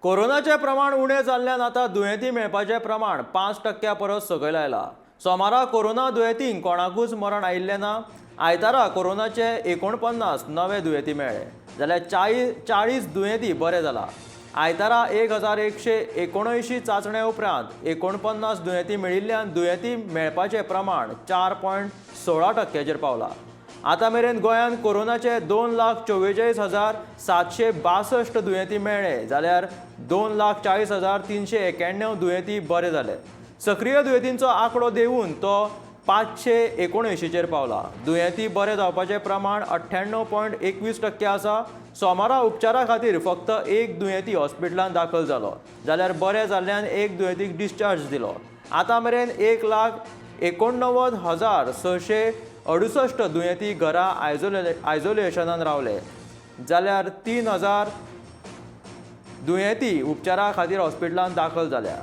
कोरोनाचे प्रमाण उणे जाल्ल्यान आतां दुयेंती मेळपाचें प्रमाण 5% परस सकयल आयलां. सोमारा कोरोना दुयेंतींक कोणाकूच मरण आयिल्लें ना. आयतारा कोरोनाचे 49 नवे दुयेंती मेळ्ळे, जाल्यार 40 दुयेंती बरे जाला. आयतारा 1179 चाचण्या उपरांत 49 दुयेंती मेळिल्ल्यान दुयेंती मेळपाचें प्रमाण 4.16%चेर पावलां. आतां मेरेन गोंयांत कोरोनाचे 2,44,762 दुयेंती मेळ्ळे, जाल्यार 2,40,391 दुयेंती बरे जाले. सक्रीय दुयेंतींचो आंकडो देंवून तो 579चेर पावला. दुयेंती बरे जावपाचें प्रमाण 98.21% आसा. सोमारा उपचारा खातीर फक्त एक दुयेंती हॉस्पिटलांत दाखल जालो, जाल्यार बरे जाल्ल्यान एक दुयेंतीक डिस्चार्ज दिलो. आतां मेरेन 1,89,668 दुयेंती घरा आयसोलेशनान रावले, जाल्यार 3,000 दुयेंती उपचारा खातीर हॉस्पिटलांत दाखल जाल्या.